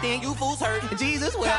then you fools hurt. Jesus will.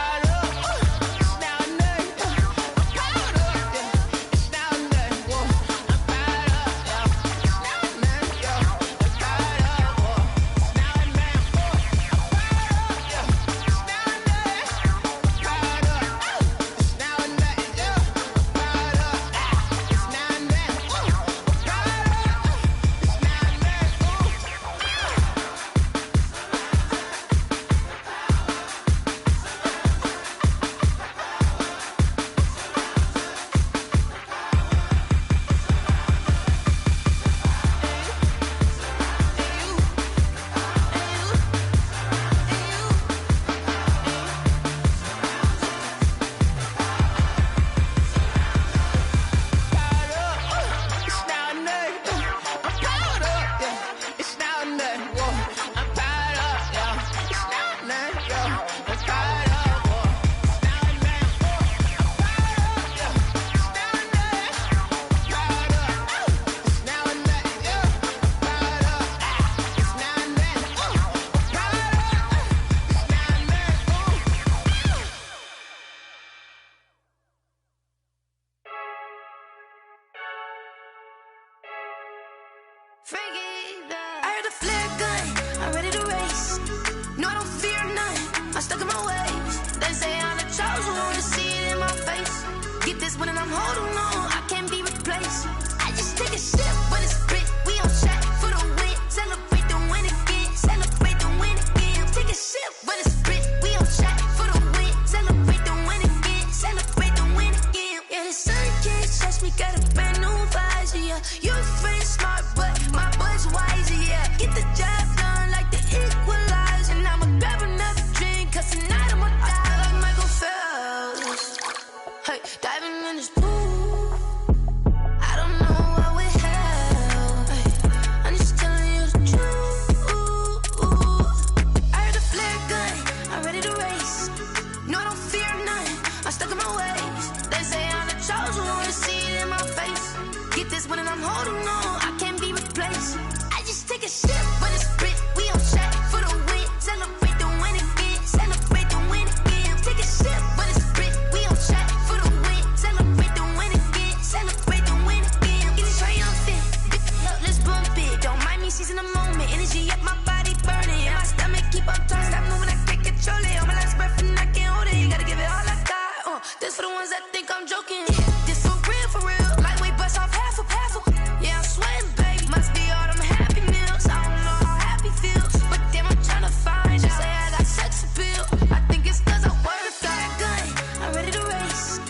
I heard a flare gun, I'm ready to race. No, I don't fear none, I'm stuck in my ways. They say I'm the chosen one, to see it in my face. Get this one and I'm holding on, I can't be replaced. I just take a sip when it's spit, we on track for the win. Celebrate the win again, celebrate the win again. Take a sip when it's spit, we on track for the win. Celebrate the win again, celebrate the win again. Yeah, the sun can't touch me, got a brand new visor, yeah. You friend smart, but my bud's wiser, yeah. Get the job done like the equalizer. And I'ma grab another drink, cause tonight I'ma die like Michael Phelps. Hey, diving in this pool, I don't know what would help. Hey, I'm just telling you the truth. I heard a flare gun, I'm ready to race. No, I don't fear none, I'm stuck in my ways. They say I'm the chosen one, to see it in my face. Get this one and I'm holding on, I can't be replaced. I just take a sip when it's spit, we on track for the win. Celebrate the win again, celebrate the win again. Take a sip when it's spit, we on track for the win. Celebrate the win again, celebrate the win again. Get it triumphant, look, let's bump it. Don't mind me seizing the moment, energy up my body burning. And my stomach keep on turning, stop moving, I can't control it. On my last breath and I can't hold it, you gotta give it all I got. This for the ones that think I'm joking. This for real, lightweight bust off half a. Yeah, I'm sweating, babe. Must be all them happy meals. I don't know how happy feels, but damn, I'm tryna find you. Say I got sex appeal. I think it's cause I work. Got a gun, I'm ready to race.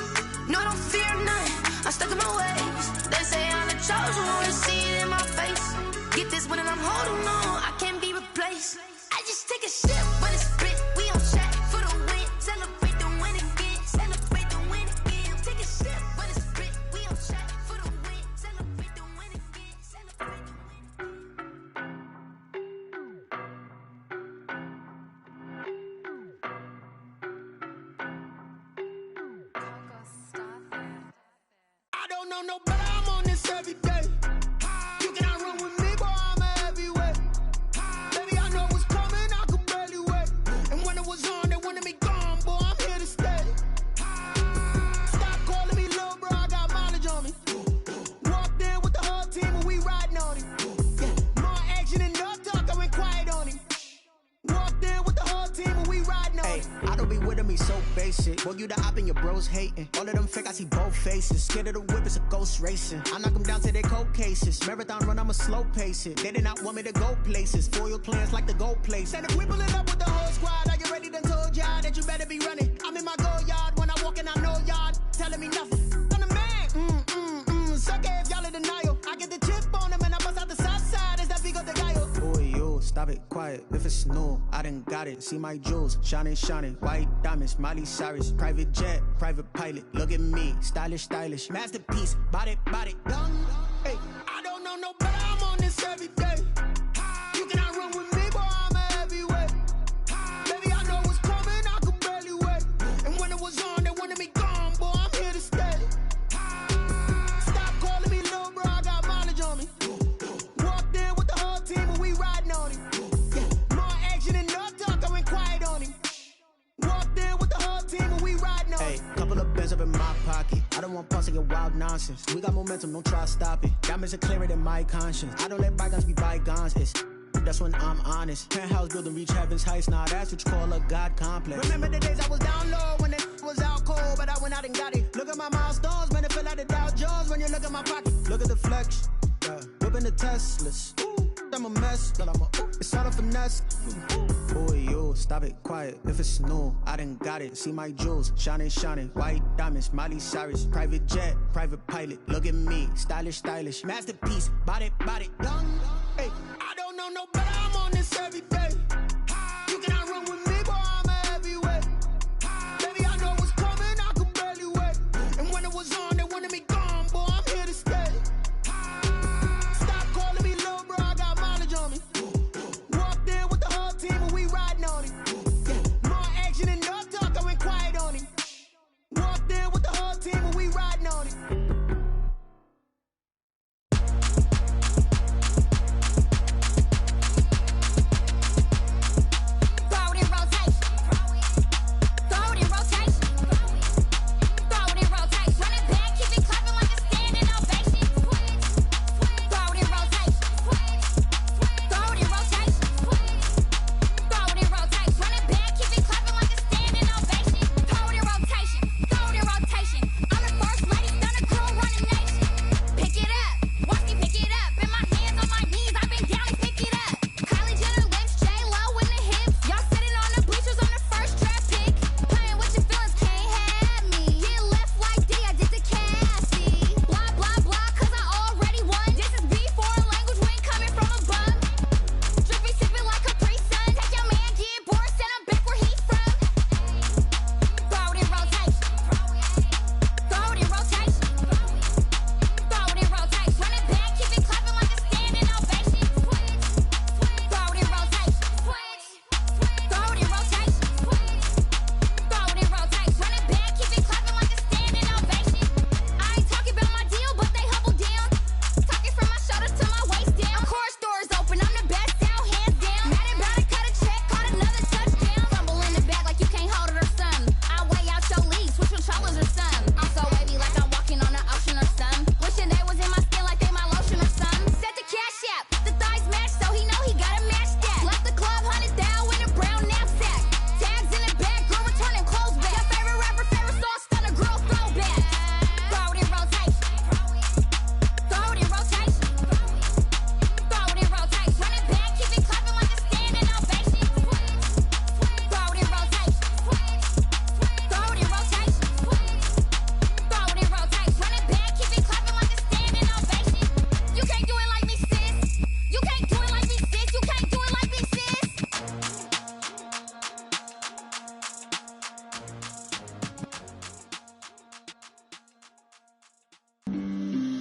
No, I don't fear none, I'm stuck in my ways. They say I'm the chosen one, to see it in my face. Get this one and I'm holding on, I can't be replaced. I just take a sip when it's spit, we on track for the win. Celebrate the win again, celebrate the win again. Take a sip when it's spit, we on track for the win. Celebrate the win again, celebrate the win. I don't know no better, I'm on this every day. You cannot run with me, boy, I'm a heavyweight. Baby, I know what's coming, I could barely wait. And when it was on, they wanted me gone, boy, I'm here to stay. Stop calling me little bro, I got mileage on me. Walked in with the whole team and we riding on him. Yeah, more action and no talk, I went quiet on him. Walked in with the whole team and we riding on him. I don't be with him, he so basic. Boy, you the op and your bros hating. All of them fake, I see both faces. Scared of the whip, it's a ghost racing. I knock them down to their cold cases. Marathon run, I'ma slow pace it. They did not want me to go places. Foil plans like the gold place. And if we pulling up with the whole squad, I already done told y'all that you better be running. I'm in my go yard, when I walk in, I know y'all telling me nothing. I'm the man, suck it if y'all in denial. I get the chip on them and I bust out the south side, is that big of the guy? Boy, yo, stop it, quiet. If it's new, I done got it. See my jewels, shining, white diamonds, Miley Cyrus, private jet, private pilot. Look at me, stylish, masterpiece, body, young. Hey, I don't know no better, I'm on this every day. You cannot run with me, boy, I'm a heavyweight. Baby, I know what's coming, I could barely wait. And when it was on, they wanted me gone, boy, I'm here to stay. Stop calling me little bro, I got mileage on me. Walked in with the whole team and we riding on him. Yeah, more action and no talk, I went quiet on him. your wild nonsense. We got momentum, don't try to stop it. Diamonds are clearer than my conscience. I don't let bygones be bygones. That's when I'm honest. Penthouse building, reach heaven's heights. Nah, that's what you call a God complex. Remember the days I was down low when it was out cold, but I went out and got it. Look at my milestones, man, it feel like the Dow Jones when you look at my pocket. Look at the flex, yeah. Whipping the Teslas. Ooh, I'm a mess, but it's all a finesse. Boy, you stop it, quiet. If it's new, I done got it. See my jewels, shining, shining. White diamonds, Miley Cyrus. Private jet, private pilot. Look at me, stylish, stylish. Masterpiece, body, young. Hey, I don't know no better. I'm on this every day. You cannot run with me, boy. I'm a heavyweight. Baby, I know what's coming. I could barely wait. And when it was on, they wanted me gone, boy. I'm here to stay. Stop calling me little bro. I got mileage on me. Walked in with the whole team and we riding on it. More action and no talk. I went quiet on it. Walked in with the whole team and we riding on it.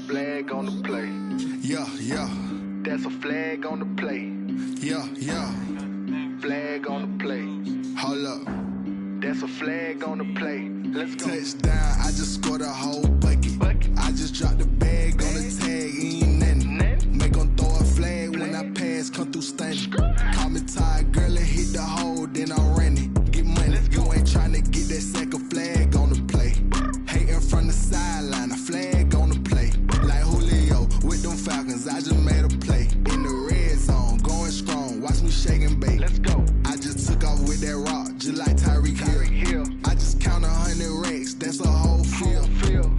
Flag on the play. Yeah, yeah. That's a flag on the play. Yeah, yeah. Flag on the play. Hold up. That's a flag on the play. Let's go. Touchdown, I just scored a whole bucket. I just dropped the bag on the tag, ain't nothing. Make 'em throw a flag when I pass, come through stunning. Call me tired, girl, and hit the hole, then I'm running. Get money, you ain't tryna get that second flag on the play. Hating from the sideline, a flag on the play. Like Julio with them Falcons, I just made a play. In the red zone, going strong, watch me shake and bake. Let's go. I just took off with that rock, just like Tyreek Hill. I just count 100 racks, that's a whole field.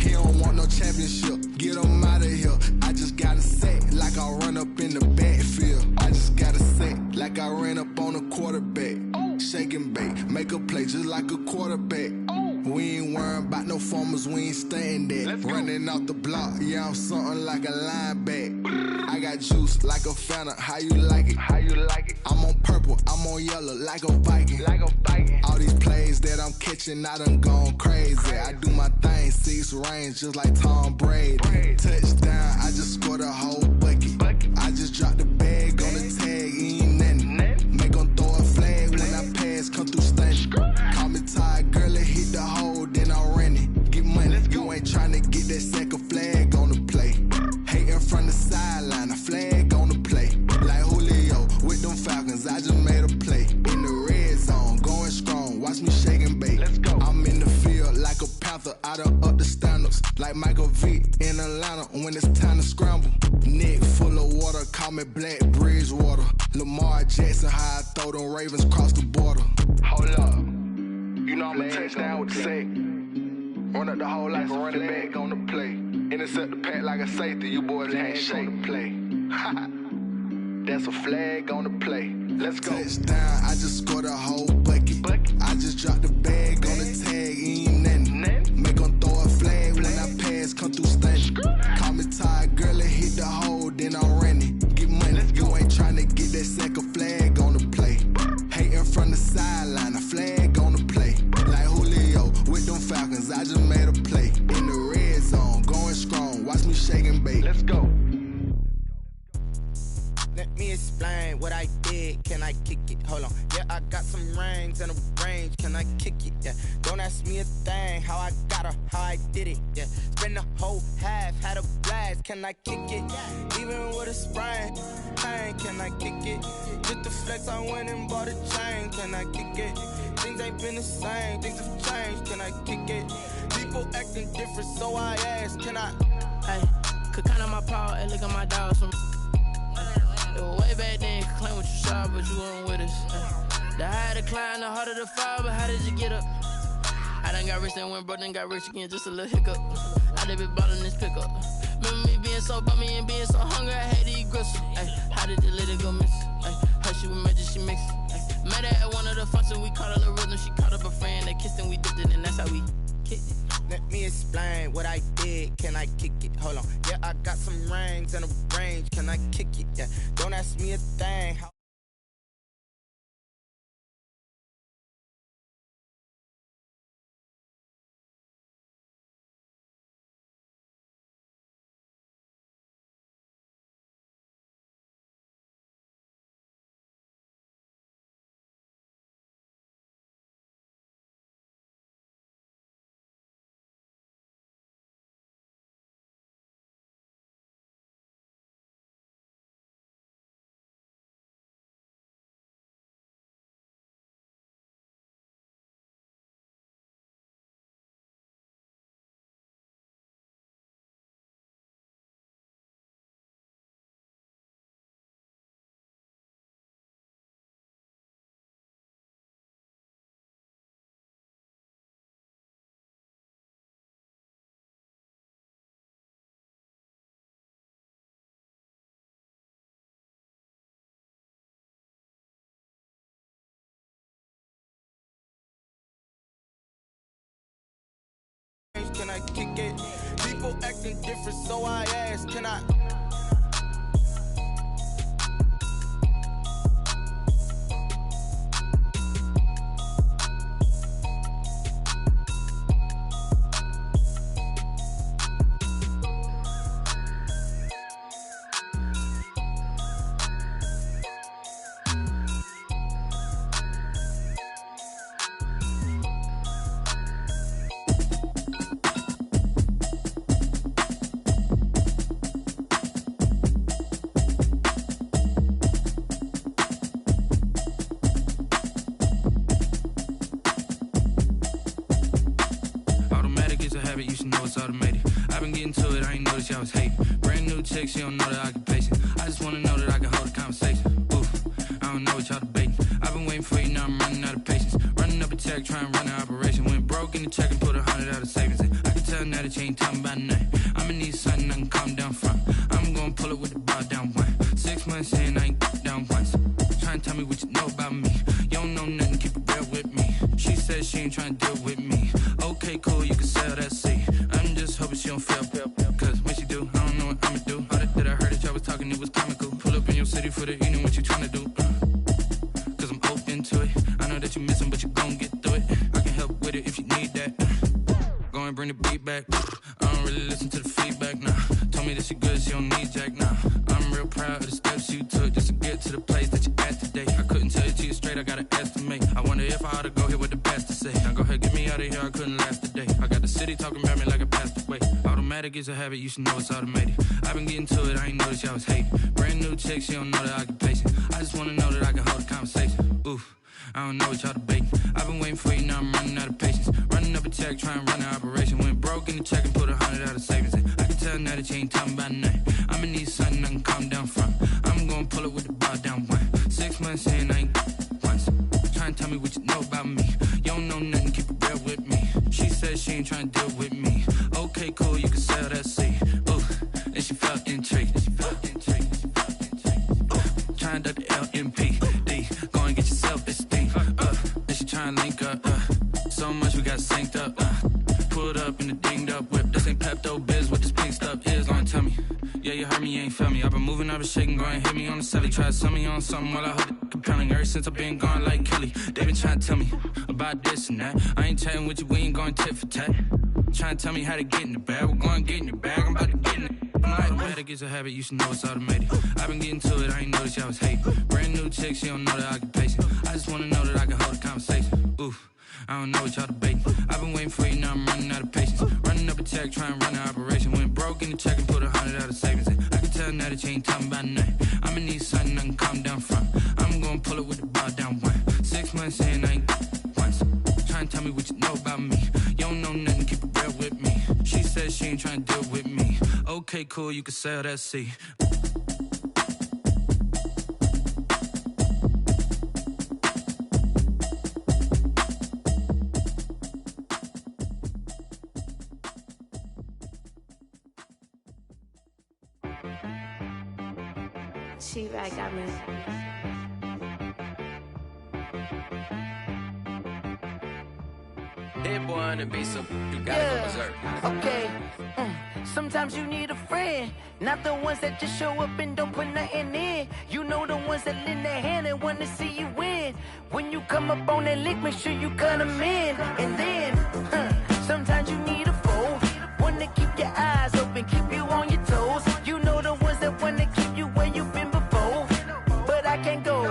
He don't want no championship, get him out of here. I just got a set, like I run up in the backfield. I just got a set, like I ran up on a quarterback. Shake and bake, make a play just like a quarterback. We ain't worrying about no formers, we ain't staying there. Running off the block, yeah, I'm something like a lineback. I got juice like a Fanta, how you like it? How you like it? I'm on purple, I'm on yellow, like a Viking. Like a Viking. All these plays that I'm catching, I done gone crazy. I do my thing, 6 range, just like Tom Brady. Touchdown, I just scored a whole bucket. I just dropped the bag on the tag, ain't nothing. Make 'em throw a flag when I pass, come through stunning. Call me tired, girl, and hit the hole, then I'm running. Get money, you ain't tryna get that second flag on the play. Hating from the sideline, a flag on the play. Like Julio with them Falcons, I just made a play. In the red zone, going strong, watch me shake and bake. Let's go. I'm in the field like a Panther, I done up the standards. Like Michael I'm at Black Bridgewater. Lamar Jackson, how I throw them Ravens across the border. Hold up. You know I'm a touchdown with the sack. Run up the whole like a running back on the play. Intercept the pack like a safety. You boys ain't shake the play. That's a flag on the play. Let's go. Touchdown, I just scored a whole bucket. I just dropped the bag on the tag, ain't nothing. Make them throw a flag when I pass, come through stunning. Call me tired, girl, and hit the hole, then I'm running. Get money, you ain't tryna get that second flag on the play. Hating from the sideline, a flag on the play. Like Julio with them Falcons, I just made a play. In the red zone, going strong, watch me shake and bake. Let's go. Let me explain what I did. Can I kick it? Hold on. Yeah, I got some rings and a range. Can I kick it? Yeah. Don't ask me a thing. How I got her, how I did it. Yeah. Spend the whole half, had a blast. Can I kick it? Even with a sprain. Pain, can I kick it? Just the flex, I went and bought a chain. Can I kick it? Things ain't been the same. Things have changed. Can I kick it? People acting different, so I ask. Can I? Hey, could count on my power and look at my dogs from. Way back then, you could claim what you saw, but you weren't with us. The higher the climb, the harder the fall, but how did you get up? I done got rich, then went broke, then got rich again, just a little hiccup. I done been ballin' this pickup. Remember me being so bummy and being so hungry, I had to eat gristle. Ay, how did you let it go miss? Ay, how she was magic, she mixed. Met her at one of the functions, we caught a little rhythm, she caught up a friend, they kissed and we dipped it, and that's how we kicked it. Let me explain what I did. Can I kick it? Hold on. Yeah, I got some rings and a range. Can I kick it? Yeah. Don't ask me a thing. Can I kick it? People acting different, so I ask, can I? I was hating. Brand new chick, she don't know the occupation. I just wanna know that I can hold a conversation. Oof, I don't know what y'all debating. I've been waiting for you, now I'm running out of patience. Running up a check, trying to run an operation. Went broke in the check and put 100 out of savings in. I can tell now that you ain't talking about nothing. I'ma need something I can calm down from. I'm gonna pull it with the bar down one. 6 months in, I ain't down once. Trying to tell me what you know about me. You don't know nothing, keep it real with me. She said she ain't trying to deal with me. Okay, cool, you can sell that seat. I'm just hoping she don't fail. Cause when she do, I don't know what I'ma do. All that I heard that y'all was talking, it was comical. Pull up in your city for the evening, what you tryna do? Cause I'm open to it. I know that you missing, but you gon' get through it. I can help with it if you need that. Go and bring the beat back. I don't really listen to the feedback, nah. Told me that she good, she don't need jack, nah. I'm real proud of the steps you took just to get to the place that you at today. I couldn't tell you to you straight, I gotta estimate. I wonder if I ought to go here with the best to say. Now go ahead, get me out of here, I couldn't last today. I got the city talking about me like I passed away. Automatic is a habit, you should know it's automated. I've been getting to it, I ain't noticed y'all was hating. Brand new chick, she don't know the occupation. I just wanna know that I can hold a conversation. Oof, I don't know what y'all debating. I've been waiting for you, now I'm running out of patience. Running up a check, trying to run an operation. Went broke in the check and put 100 out of savings in. I can tell now that you ain't talking about nothing. I'ma need something I can calm down from. I'm gonna pull it with the bar down one. 6 months in, I ain't once. Trying to tell me what you know about me. You don't know nothing, keep it real with me. She said she ain't trying to deal with me. Okay, cool, you can sell that seed. Ooh, and she felt intrigued. Trying to duck the LMPD. Go and get your self-esteem. And she trying to link up. So much we got synced up. Pulled up in the dinged up whip. This ain't Pepto-Biz, what this pink stuff is. Gonna tell me. Yeah, you heard me, you ain't felt me. I've been moving, I've been shaking, go and hit me on the celly. Try to sell me on something while I hold it compelling. Ever since I've been gone like Kelly, they been trying to tell me about this and that. I ain't chatting with you, we ain't going tit for tat. Trying to tell me how to get in the bag. We're going to get in your bag, I'm about to get in it. I'm like, the way that gets a habit, you should know it's automated. I've been getting to it, I ain't noticed y'all was hating. Brand new chick, she don't know the occupation. I just wanna know that I can hold a conversation. Oof, I don't know what y'all debating. I've been waiting for you, now I'm running out of patience. Running up a check, trying to run an operation. Went broke in the check and put 100 out of savings in. I can tell now that you ain't talking about nothing. I'ma need something I can calm down from. I'm gonna pull it with the bar down one. 6 months in, I ain't once. Trying to tell me what you know about me. You don't know nothing, keep it real with me. She said she ain't trying to deal with me. Okay, cool, you can sell that seed. She right, got me. That boy on the beat, so you gotta go berserk. Okay. Sometimes you need a friend, not the ones that just show up and don't put nothing in. You know the ones that lend their hand and want to see you win. When you come up on that lick, make sure you cut them in. And then, sometimes you need a foe, one to keep your eyes open, keep you on your toes. You know the ones that want to keep you where you've been before. But I can't go,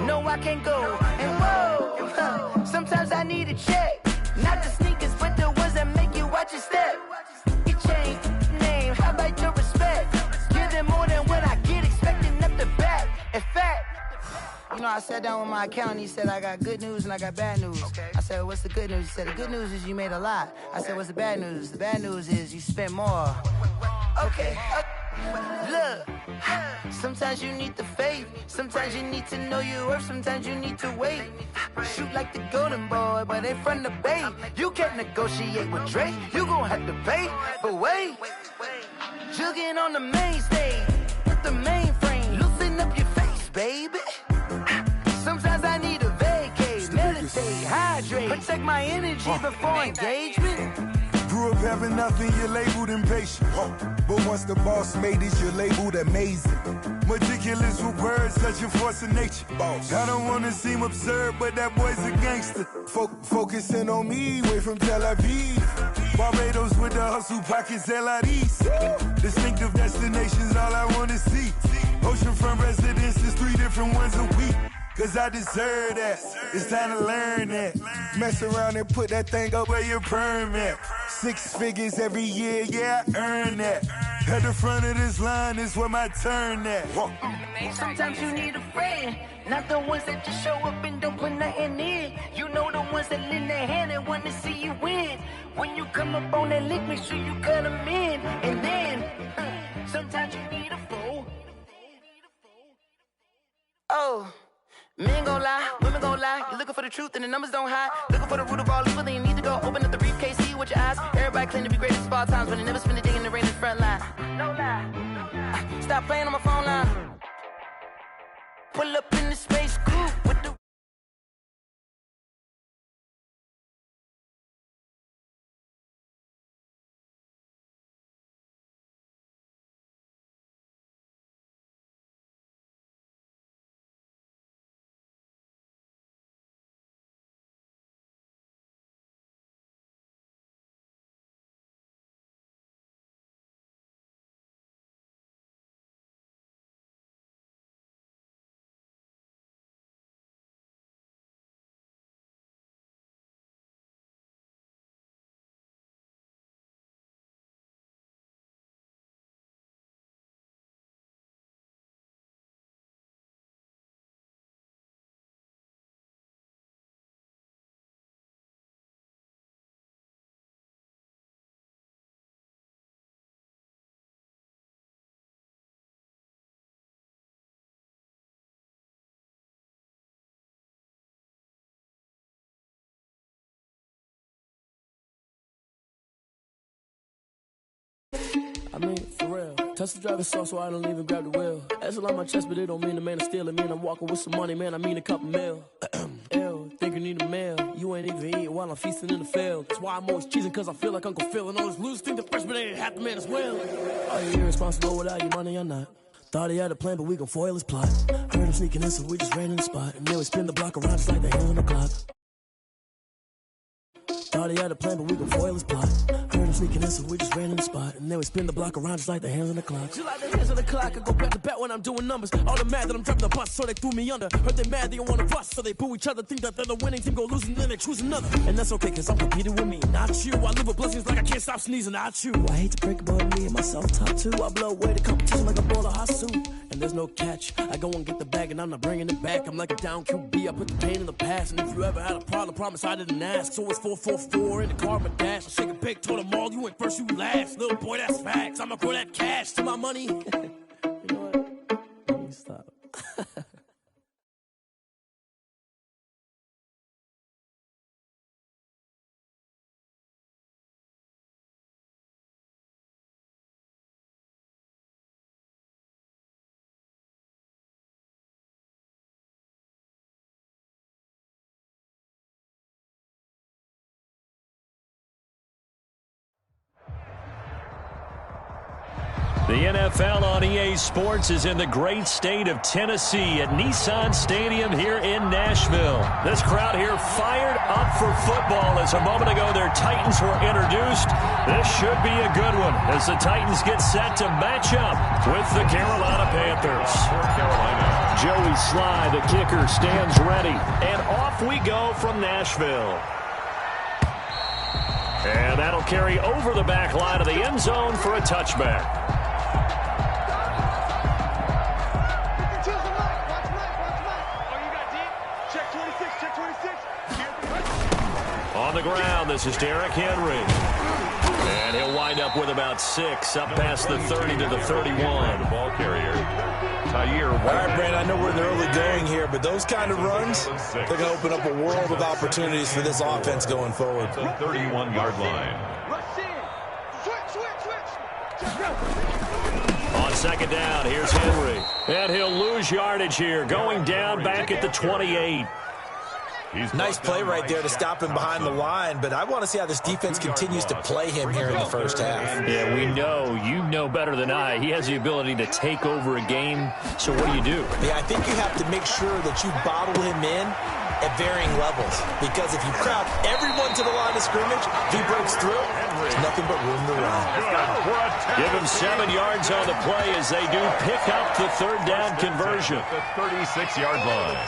no I can't go. And whoa, sometimes I need a check, not the sneakers, but the ones that make you watch your step. Your chain, name, how about your respect? Give them more than what I get, expecting up the back. In fact, you know, I sat down with my accountant, he said I got good news and I got bad news. I said, what's the good news? He said, the good news is you made a lot. I said, what's the bad news? The bad news is you spent more. Okay. Look, sometimes you need the faith, sometimes you need to know your worth, sometimes you need to wait. Shoot like the golden boy, but in front of the bay. You can't negotiate with Drake, you gon' have to pay. But wait, jugging on the main stage with the mainframe, loosen up your face, baby. Sometimes I need a vacate, meditate, hydrate, protect my energy before engagement. Grew up having nothing, you're labeled impatient. But once the boss made it, you're labeled amazing. Meticulous with words, such a force of nature. I don't wanna seem absurd, but that boy's a gangster. Focusing on me, way from Tel Aviv. Barbados with the hustle pockets, LIDs. Distinctive destinations, all I wanna see. Oceanfront residences, 3 different ones a week. Cause I deserve that, it's time to learn that. Mess around and put that thing up where your permit. 6 figures every year, yeah, I earn that. At the front of this line is where my turn at. Sometimes you need a friend, not the ones that just show up and don't put nothing in. You know the ones that lend their hand and want to see you win. When you come up on that lick, make sure you cut them in. And then, sometimes you need a foe. Oh. Men gon' lie, women gon' lie. You're looking for the truth and the numbers don't hide. Looking for the root of all evil, then you need to go open up the briefcase, see with your eyes. Everybody claim to be greatest of all times, but they never spend a day in the rain in the front line. No lie. Stop playing on my phone line. Pull up in the space coupe with the mean, for real. Tesla driver sauce, so I don't even grab the wheel. That's on my chest, but it don't mean the man is stealing. Mean I'm walking with some money, man, I mean a couple mil. Ew, think you need a meal. You ain't even eating while I'm feasting in the field. That's why I'm always cheesing, cause I feel like Uncle Phil. And all those losers think the freshman ain't half the man as well. Are you irresponsible without your money or not? Thought he had a plan, but we gon' foil his plot. Heard him sneaking in, so we just ran in the spot. And then we spin the block around just like the hands on the clock. Thought he had a plan, but we gon' foil his plot. Heard him sneaking in, so we just ran in the spot. And then we spin the block around just like the hands on the clock. Just like the hands on the clock, I go back to back when I'm doing numbers. All the mad that I'm dropping the bus, so they threw me under. Heard they mad, they don't wanna bust, so they boo each other. Think that they're the winning team, go losing, then they choose another. And that's okay, cause I'm competing with me, not you. I live with blessings like I can't stop sneezing, not you. I hate to break about me and myself top two. I blow away the competition like a bowl of hot soup. And there's no catch, I go and get the bag and I'm not bringing it back. I'm like a down QB, I put the pain in the past. And if you ever had a problem, promise I didn't ask. So it's 4-4-4 in the car, my dash. I shake a big, told them all, you went first, you last. Little boy, that's facts, I'ma throw that cash to my money. You know what? Let me stop. The NFL on EA Sports is in the great state of Tennessee at Nissan Stadium here in Nashville. This crowd here fired up for football as a moment ago their Titans were introduced. This should be a good one as the Titans get set to match up with the Carolina Panthers. Joey Sly, the kicker, stands ready. And off we go from Nashville. And that'll carry over the back line of the end zone for a touchback. On the ground, this is Derrick Henry. And he'll wind up with about 6, up past the 30 to the 31. The ball carrier. All right, Brandon, I know we're in the early going here, but those kind of runs, they're going to open up a world of opportunities for this offense going forward. The 31-yard line. On second down, here's Henry. And he'll lose yardage here, going down back at the 28. Nice play right there to stop him behind the line, but I want to see how this defense continues to play him here in the first half. Yeah, we know. You know better than I. He has the ability to take over a game, so what do? Yeah, I think you have to make sure that you bottle him in at varying levels, because if you crowd everyone to the line of scrimmage, if he breaks through, there's nothing but room to run. Give him 7 yards on the play as they do pick up the third down conversion. The 36-yard line.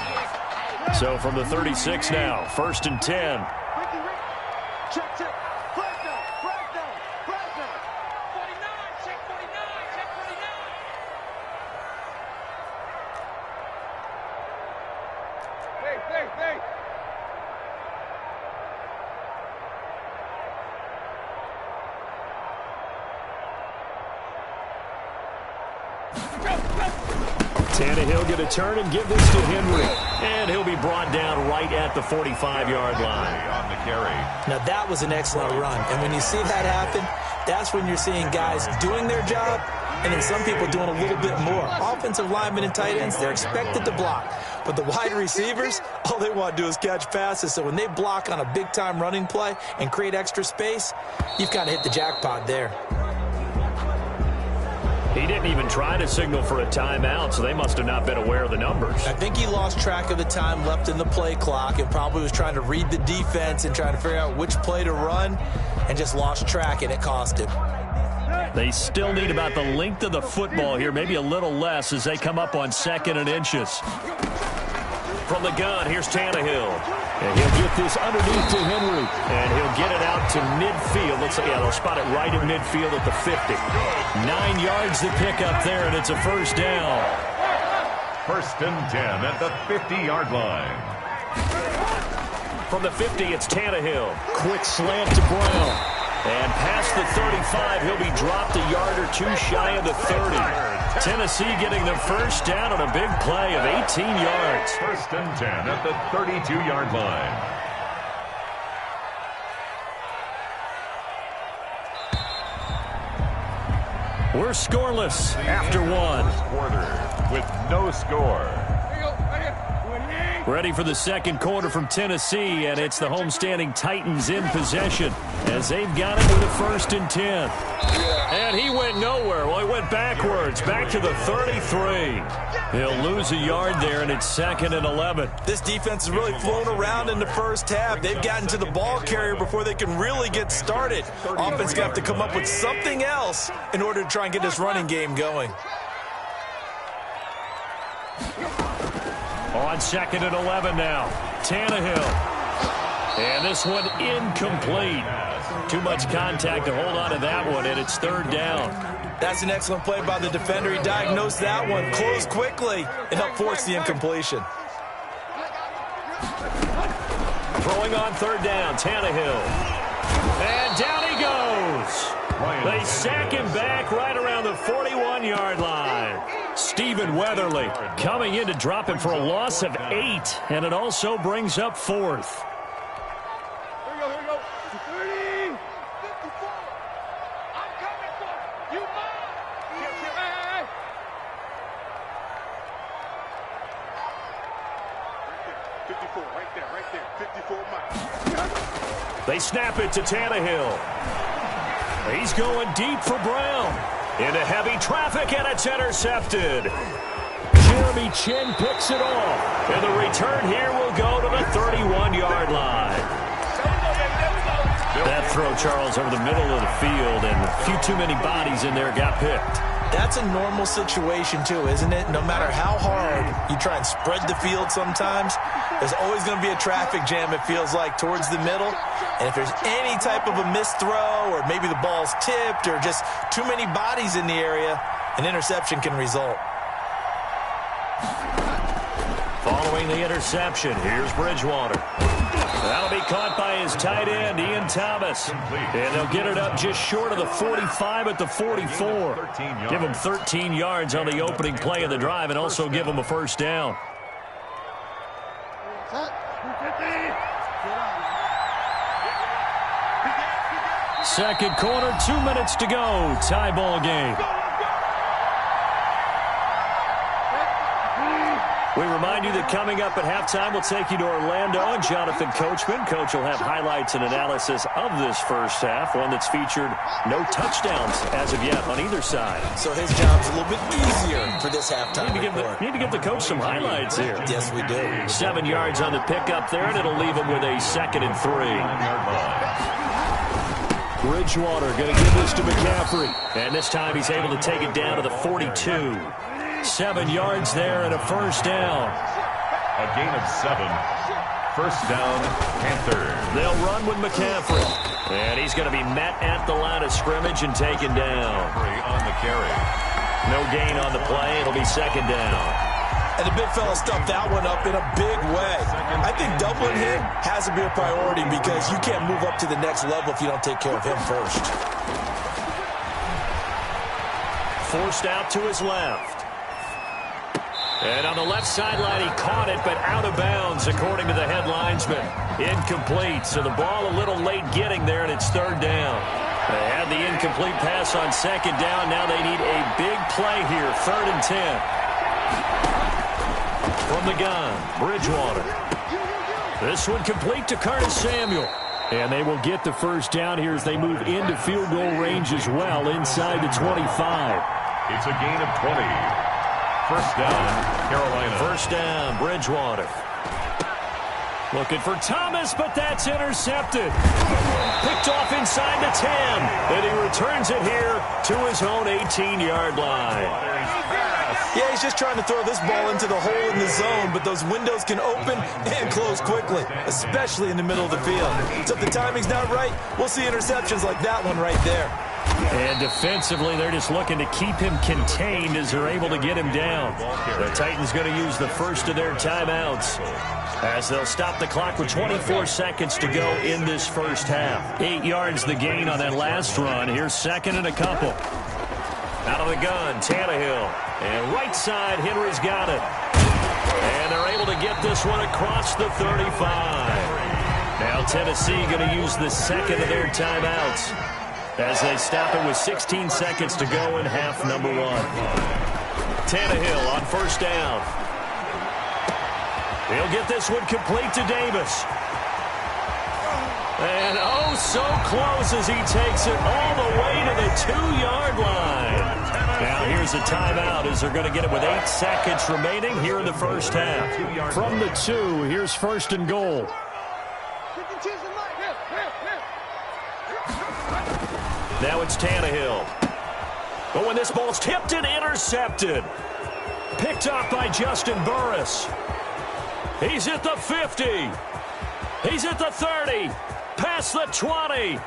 So from the 36 now, 1st and 10. Tannehill going to turn and give this to Henry. And he'll be brought down right at the 45-yard line. On the carry. Now, that was an excellent run. And when you see that happen, that's when you're seeing guys doing their job and then some people doing a little bit more. Offensive linemen and tight ends, they're expected to block. But the wide receivers, all they want to do is catch passes. So when they block on a big-time running play and create extra space, you've kind of hit the jackpot there. He didn't even try to signal for a timeout, so they must have not been aware of the numbers. I think he lost track of the time left in the play clock and probably was trying to read the defense and trying to figure out which play to run and just lost track, and it cost him. They still need about the length of the football here, maybe a little less as they come up on 2nd and inches. From the gun, here's Tannehill. And he'll get this underneath to Henry. And he'll get it out to midfield. They'll spot it right in midfield at the 50. 9 yards to pick up there, and it's a first down. 1st and 10 at the 50-yard line. From the 50, it's Tannehill. Quick slant to Brown. And past the 35, he'll be dropped a yard or two shy of the 30. Tennessee getting the first down on a big play of 18 yards. 1st and 10 at the 32-yard line. We're scoreless after one. Quarter with no score. Ready for the second quarter from Tennessee, and it's the homestanding Titans in possession as they've got it with a 1st and 10. And he went nowhere. Well, he went backwards, back to the 33. He'll lose a yard there, and it's 2nd and 11. This defense has really flown around in the first half. They've gotten to the ball carrier before they can really get started. Offense got to come up with something else in order to try and get this running game going. On 2nd and 11 now, Tannehill. And this one incomplete. Too much contact to hold on to that one, and it's 3rd down. That's an excellent play by the defender. He diagnosed that one, closed quickly, and helped force the incompletion. Throwing on 3rd down, Tannehill. And down he goes. They sack him back right around the 41-yard line. Stephen Weatherly coming in to drop him for a loss of 8, and it also brings up 4th. Here we go. 30, 54. I'm coming for you. Hey. 54, right there. 54 miles. They snap it to Tannehill. He's going deep for Brown. Into heavy traffic, and it's intercepted. Jeremy Chin picks it off. And the return here will go to the 31-yard line. That throw, Charles, over the middle of the field, and a few too many bodies in there got picked. That's a normal situation, too, isn't it? No matter how hard you try and spread the field sometimes, there's always going to be a traffic jam, it feels like, towards the middle. And if there's any type of a missed throw or maybe the ball's tipped or just too many bodies in the area, an interception can result. Following the interception, here's Bridgewater. That'll be caught by his tight end, Ian Thomas. And they'll get it up just short of the 45 at the 44. Give him 13 yards on the opening play of the drive and also give him a 1st down. Second quarter, 2 minutes to go. Tie ball game. We remind you that coming up at halftime, we'll take you to Orlando and Jonathan Coachman. Coach will have highlights and analysis of this first half, one that's featured no touchdowns as of yet on either side. So his job's a little bit easier for this halftime. Need to give the coach some highlights here. Yes, we do. 7 yards on the pickup there, and it'll leave him with a 2nd and 3. Bridgewater going to give this to McCaffrey. And this time he's able to take it down to the 42. 7 yards there and a 1st down. A gain of 7. 1st down, Panthers. They'll run with McCaffrey. And he's going to be met at the line of scrimmage and taken down. On the carry. No gain on the play. It'll be 2nd down. And the big fella stuffed that one up in a big way. I think doubling him has to be a priority because you can't move up to the next level if you don't take care of him first. Forced out to his left. And on the left sideline, he caught it, but out of bounds, according to the head linesman. Incomplete, so the ball a little late getting there, and it's 3rd down. They had the incomplete pass on 2nd down. Now they need a big play here, 3rd and 10. From the gun, Bridgewater. This one complete to Curtis Samuel. And they will get the 1st down here as they move into field goal range as well inside the 25. It's a gain of 20. 1st down, Carolina. 1st down, Bridgewater. Looking for Thomas, but that's intercepted. Picked off inside the 10. And he returns it here to his own 18-yard line. Yeah, he's just trying to throw this ball into the hole in the zone, but those windows can open and close quickly, especially in the middle of the field. So if the timing's not right, we'll see interceptions like that one right there. And defensively, they're just looking to keep him contained as they're able to get him down. The Titans going to use the first of their timeouts as they'll stop the clock with 24 seconds to go in this first half. 8 yards the gain on that last run. Here's 2nd and a couple. Out of the gun, Tannehill. And right side, Henry's got it. And they're able to get this one across the 35. Now Tennessee going to use the 2nd of their timeouts. as they stop it with 16 seconds to go in half number 1. Tannehill on first down. He'll get this one complete to Davis. And oh, so close as he takes it all the way to the 2-yard line. Now here's a timeout as they're going to get it with 8 seconds remaining here in the first half. From the 2, here's first and goal. Now it's Tannehill. But when this ball's tipped and intercepted. Picked off by Justin Burris. He's at the 50. He's at the 30. Past the 20.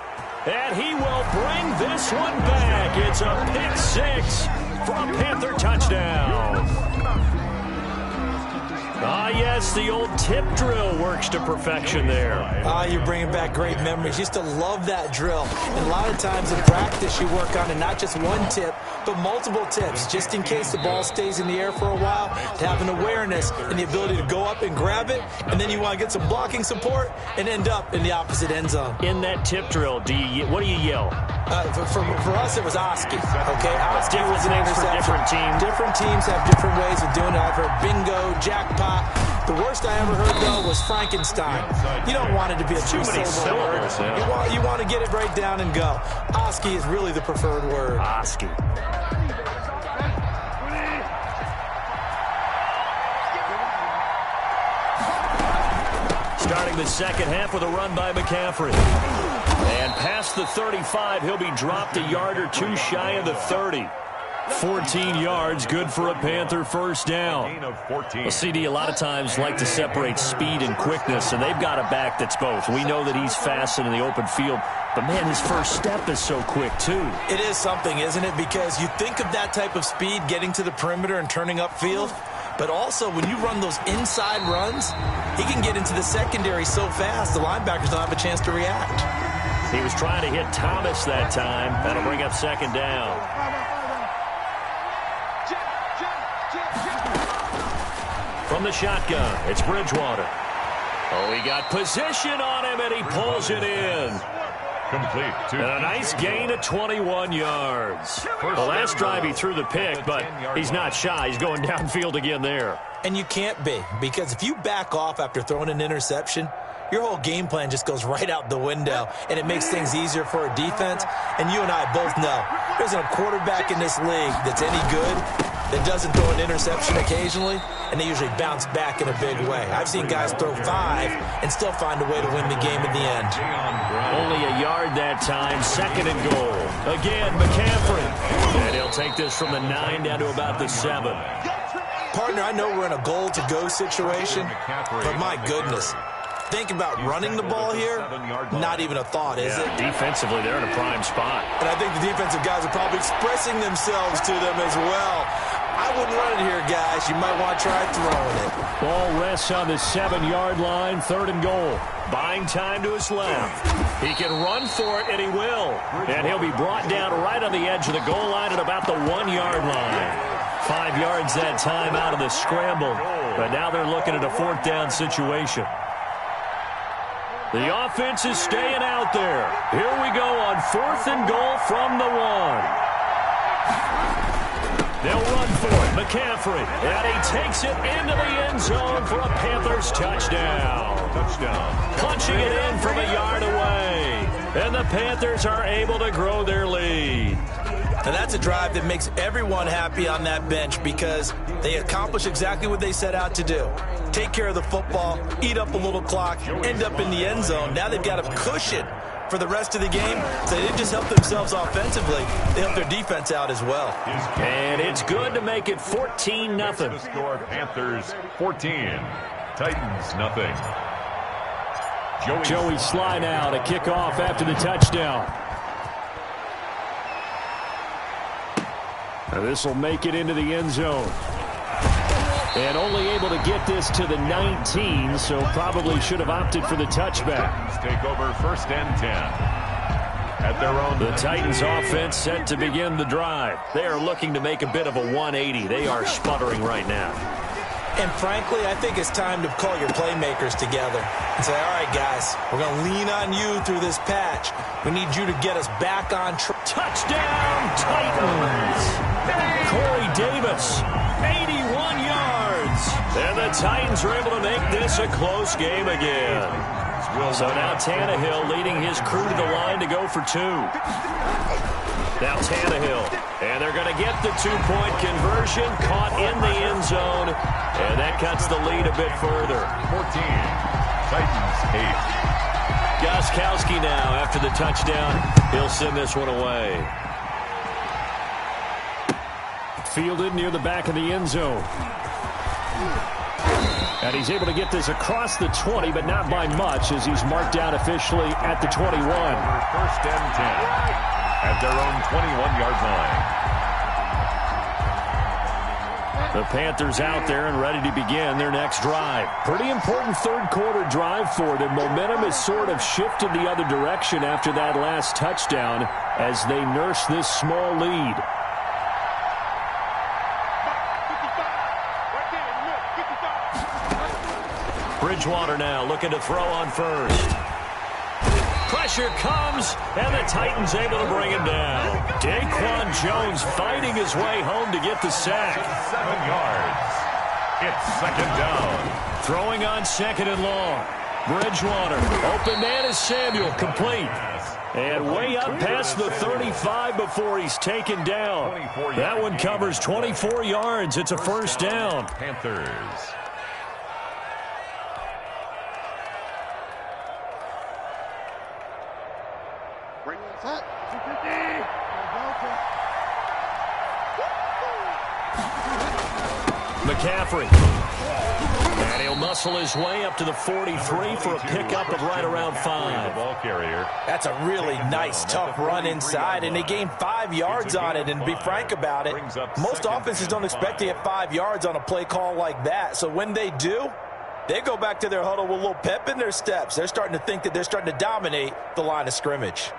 And he will bring this one back. It's a pick 6 for a Panther touchdown. Ah, yes, the old tip drill works to perfection there. Ah, you're bringing back great memories. Used to love that drill. And a lot of times in practice you work on it, not just one tip, but multiple tips, just in case the ball stays in the air for a while, to have an awareness and the ability to go up and grab it, and then you want to get some blocking support and end up in the opposite end zone. In that tip drill, what do you yell? For us, it was Oski. Okay, Oski was an names for different teams. Different teams have different ways of doing it. I've heard bingo, jackpot. The worst I ever heard, though, was Frankenstein. You don't want it to be a two-syllable word. Yeah. You want to get it right down and go. Oski is really the preferred word. Oski. Starting the second half with a run by McCaffrey. And past the 35, he'll be dropped a yard or two shy of the 30. 14 yards, good for a Panther first down. Well, CD a lot of times like to separate speed and quickness, and they've got a back that's both. We know that he's fast in the open field, but, man, his first step is so quick, too. It is something, isn't it? Because you think of that type of speed getting to the perimeter and turning upfield, but also when you run those inside runs, he can get into the secondary so fast the linebackers don't have a chance to react. He was trying to hit Thomas that time. That'll bring up second down. From the shotgun, it's Bridgewater. Oh, he got position on him, and he pulls it in. Complete. And a nice gain of 21 yards. The last drive he threw the pick, but he's not shy. He's going downfield again there. And you can't be, because if you back off after throwing an interception, your whole game plan just goes right out the window, and it makes things easier for a defense. And you and I both know there's a quarterback in this league that's any good that doesn't throw an interception occasionally, and they usually bounce back in a big way. I've seen guys throw 5 and still find a way to win the game in the end. Only a yard that time, second and goal. Again, McCaffrey. And he'll take this from the 9 down to about the 7. Partner, I know we're in a goal-to-go situation, but my goodness. Think about running the ball here, not even a thought, is it? Defensively, they're in a prime spot. And I think the defensive guys are probably expressing themselves to them as well. I wouldn't run it here, guys. You might want to try throwing it. Ball rests on the 7-yard line, third and goal. Buying time to his left. He can run for it, and he will. And he'll be brought down right on the edge of the goal line at about the 1-yard line. 5 yards that time out of the scramble. But now they're looking at a fourth down situation. The offense is staying out there. Here we go on fourth and goal from the 1. They'll run for it. McCaffrey. And he takes it into the end zone for a Panthers touchdown. Punching it in from a yard away. And the Panthers are able to grow their lead. And that's a drive that makes everyone happy on that bench because they accomplish exactly what they set out to do. Take care of the football, eat up a little clock, end up in the end zone. Now they've got a cushion for the rest of the game. So they didn't just help themselves offensively, they helped their defense out as well. And it's good to make it 14-0. Score Panthers 14, Titans nothing. Joey Sly now to kick off after the touchdown. Now this will make it into the end zone. And only able to get this to the 19, so probably should have opted for the touchback. Take over first and 10. At their own. The Titans offense set to begin the drive. They are looking to make a bit of a 180. They are sputtering right now. And frankly, I think it's time to call your playmakers together and say, all right, guys, we're going to lean on you through this patch. We need you to get us back on track. Touchdown, Titans! Corey Davis, 81 yards. And the Titans are able to make this a close game again. So now Tannehill leading his crew to the line to go for 2. Now Tannehill, and they're going to get the 2-point conversion, caught in the end zone, and that cuts the lead a bit further. 14, Titans 8. Gostkowski now, after the touchdown, he'll send this one away. Fielded near the back of the end zone. And he's able to get this across the 20, but not by much, as he's marked down officially at the 21. First and 10. At their own 21-yard line. The Panthers out there and ready to begin their next drive. Pretty important third-quarter drive for them. Momentum has sort of shifted the other direction after that last touchdown as they nurse this small lead. Bridgewater now looking to throw on first. Pressure comes, and the Titans able to bring him down. Daquan Jones fighting his way home to get the sack. 7 yards. It's second down. Throwing on second and long. Bridgewater, open man is Samuel, complete. And way up past the 35 before he's taken down. That one covers 24 yards. It's a first down. Panthers. McCaffrey. And he'll muscle his way up to the 43 for a pickup of right around 5. Ball carrier. That's a really nice, tough run inside, and they gained 5 yards on it. And to be frank about it, most offenses don't expect to get 5 yards on a play call like that. So when they do, they go back to their huddle with a little pep in their steps. They're starting to think that they're starting to dominate the line of scrimmage.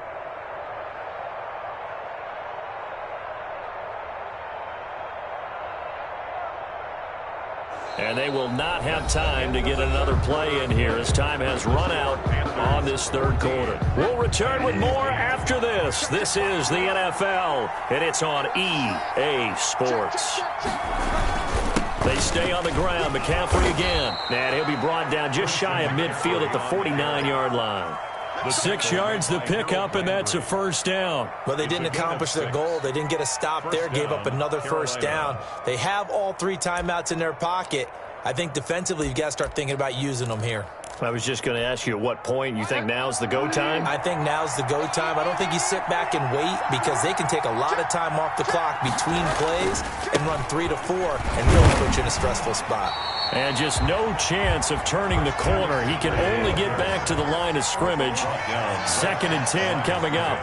And they will not have time to get another play in here as time has run out on this third quarter. We'll return with more after this. This is the NFL, and it's on EA Sports. They stay on the ground. McCaffrey again. And he'll be brought down just shy of midfield at the 49-yard line. 6 yards the pickup, and that's a first down. But they didn't accomplish their goal. They didn't get a stop there, gave up another first down. They have all 3 timeouts in their pocket. I think defensively you've got to start thinking about using them here. I was just going to ask you at what point you think now's the go time? I think now's the go time. I don't think you sit back and wait because they can take a lot of time off the clock between plays and run 3 to 4 and really put you in a stressful spot. And just no chance of turning the corner. He can only get back to the line of scrimmage. 2nd and 10 coming up.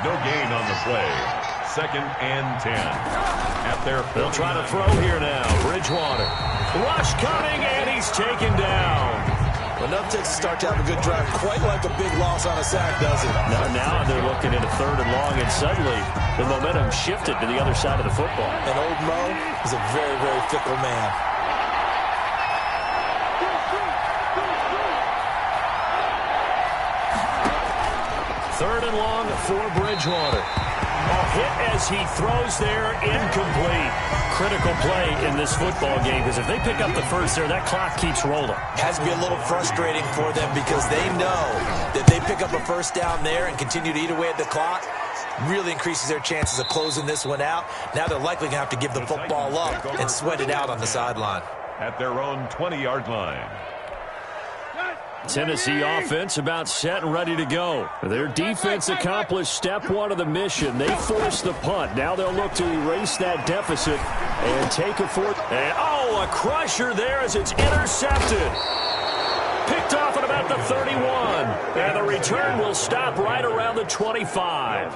No gain on the play. 2nd and 10. At their They'll try to throw here now. Bridgewater. Rush coming, and he's taken down. Enough to start to have a good drive. Quite like a big loss on a sack, does it? Now they're looking at a 3rd and long, and suddenly the momentum shifted to the other side of the football. And old Mo is a very, very fickle man. Third and long for Bridgewater. A hit as he throws there, incomplete. Critical play in this football game because if they pick up the first there, that clock keeps rolling. Has to be a little frustrating for them because they know that they pick up a first down there and continue to eat away at the clock, really increases their chances of closing this one out. Now they're likely going to have to give the football up and sweat it out on the sideline. At their own 20-yard line. Tennessee offense about set and ready to go. Their defense accomplished step 1 of the mission. They forced the punt. Now they'll look to erase that deficit and take a fourth. And a crusher there as it's intercepted. Picked off at about the 31. And the return will stop right around the 25.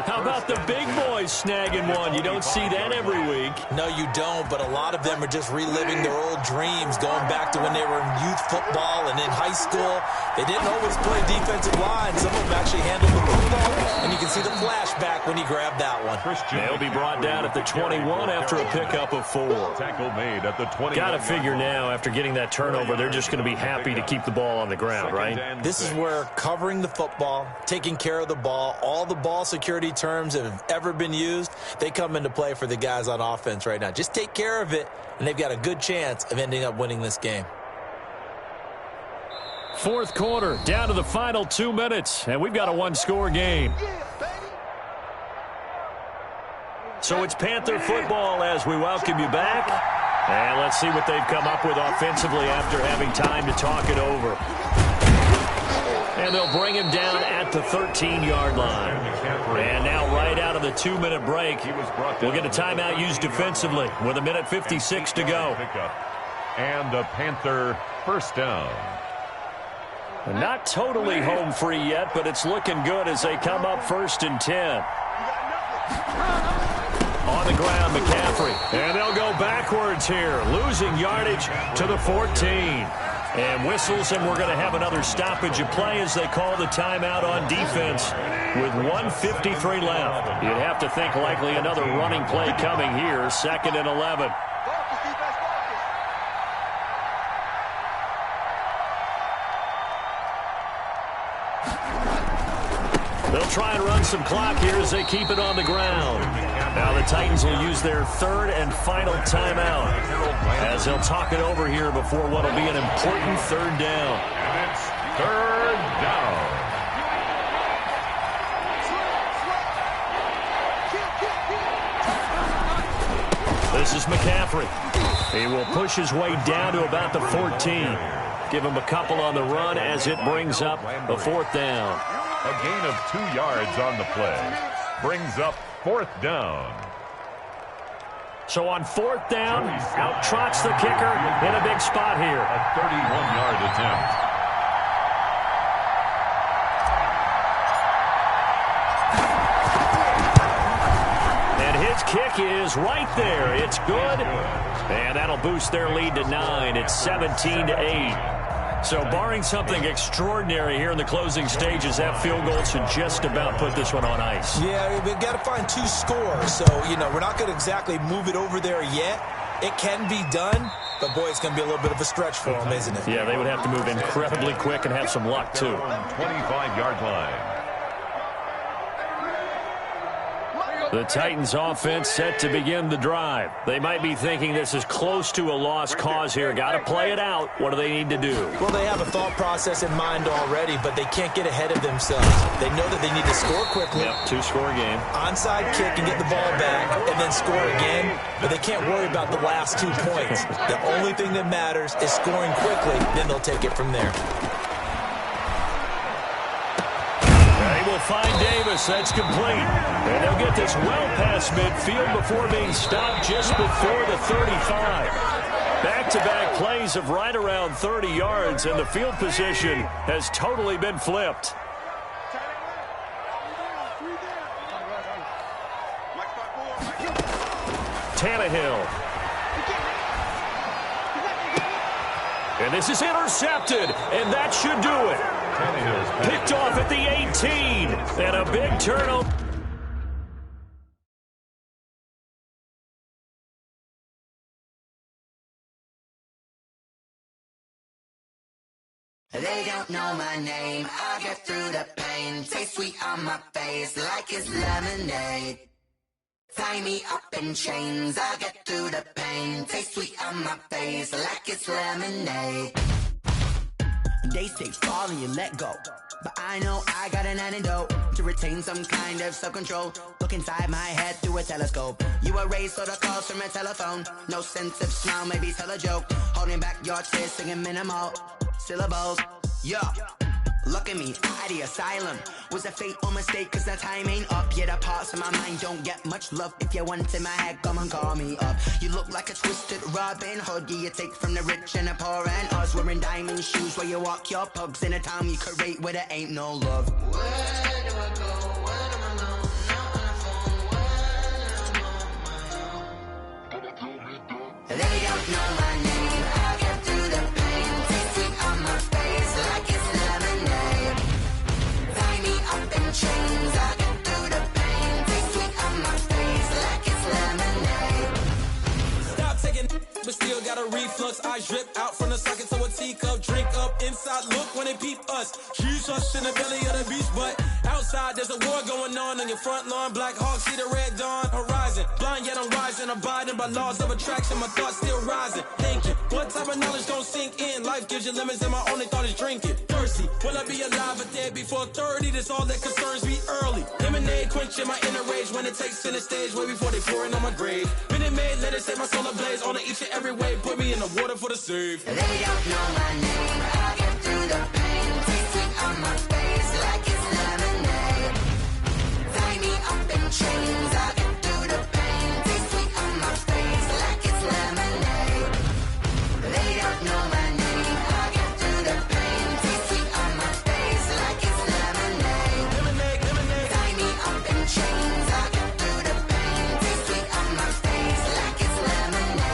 How about the big boys snagging one? You don't see that every week. No, you don't, but a lot of them are just reliving their old dream names going back to when they were in youth football and in high school. They didn't always play defensive line. Some of them actually handled the football, and you can see the flashback when he grabbed that one. They'll be brought down at the 21 after a pickup of 4. Tackle made at the 20. Got to figure now, after getting that turnover, they're just going to be happy to keep the ball on the ground, right? This is where covering the football, taking care of the ball, all the ball security terms that have ever been used, they come into play for the guys on offense right now. Just take care of it, and they've got a good chance of ending up winning this game. Fourth quarter, down to the final 2 minutes, and we've got a one-score game. So it's Panther football as we welcome you back. And let's see what they've come up with offensively after having time to talk it over. And they'll bring him down at the 13-yard line. And now right out of the 2-minute break, we'll get a timeout used defensively with 1:56 to go. And a Panther first down. Not totally home free yet, but it's looking good as they come up 1st and 10. On the ground, McCaffrey. And they'll go backwards here, losing yardage to the 14. And whistles, and we're going to have another stoppage of play as they call the timeout on defense with 1:53 left. You'd have to think likely another running play coming here, 2nd and 11. They'll try and run some clock here as they keep it on the ground. Now the Titans will use their 3rd and final timeout as they'll talk it over here before what will be an important 3rd down. And it's 3rd down. This is McCaffrey. He will push his way down to about the 14. Give him a couple on the run as it brings up a 4th down. A gain of 2 yards on the play. Brings up 4th down. So on 4th down, out trots the kicker in a big spot here. A 31-yard attempt. And his kick is right there. It's good. And that'll boost their lead to 9. It's 17-8. So barring something extraordinary here in the closing stages, that field goal should just about put this one on ice. Yeah, we've got to find 2 scores. So, we're not going to exactly move it over there yet. It can be done, but, boy, it's going to be a little bit of a stretch for them, isn't it? Yeah, they would have to move incredibly quick and have some luck, too. 25-yard line. The Titans offense set to begin the drive. They might be thinking this is close to a lost cause here. Got to play it out. What do they need to do? Well, they have a thought process in mind already, but they can't get ahead of themselves. They know that they need to score quickly. Yep, 2-score game. Onside kick and get the ball back and then score again, but they can't worry about the last 2 points. The only thing that matters is scoring quickly, then they'll take it from there. They will find Davis. That's complete. And they'll get this well past midfield before being stopped just before the 35. Back-to-back plays of right around 30 yards, and the field position has totally been flipped. Tannehill. And this is intercepted, and that should do it. Picked off at the 18, and a big turnover. They don't know my name, I get through the pain. Taste sweet on my face like it's lemonade. Tie me up in chains, I get through the pain. Taste sweet on my face like it's lemonade. They say fall and you let go, but I know I got an antidote to retain some kind of self-control. Look inside my head through a telescope. You erase all the calls from a telephone. No sense of smile, maybe tell a joke. Holding back your tears, singing minimal syllables. Yeah, look at me, out the asylum. Was a fate or mistake, cause the time ain't up. Yet the parts of my mind don't get much love. If you want in my head, come and call me up. You look like a twisted Robin Hood. Yeah, you take from the rich and the poor and us. Wearing diamond shoes where you walk your pugs in a town you create where there ain't no love. Where do I go? When am I alone? Not on the phone. When I'm on my own. They don't know my name. I get out from the socket to a teacup, drink up inside, look when they peep us. She's us in the belly of the beast, but outside there's a war going on your front lawn. Black Hawk, see the red dawn horizon. Blind yet I'm rising, abiding by laws of attraction. My thoughts still rising, thinking, what type of knowledge don't sink in? Life gives you lemons and my only thought is drinking. Thirsty, will I be alive or dead before 30? That's all that concerns me early. Lemonade quenching my inner rage when it takes center stage way before they pouring on my grave. Minute Maid, let it set my soul ablaze on each and every way. Put me in the water for the save. They don't know my name. I get through the pain. Taste sweet on my face like it's lemonade. Tie me up in chains. I get through the pain. Taste sweet on my face like it's lemonade. They don't know my name. I get through the pain. Taste sweet on my face like it's lemonade. Lemonade, lemonade. Tie me up in chains. I get through the pain. Taste sweet on my face like it's lemonade.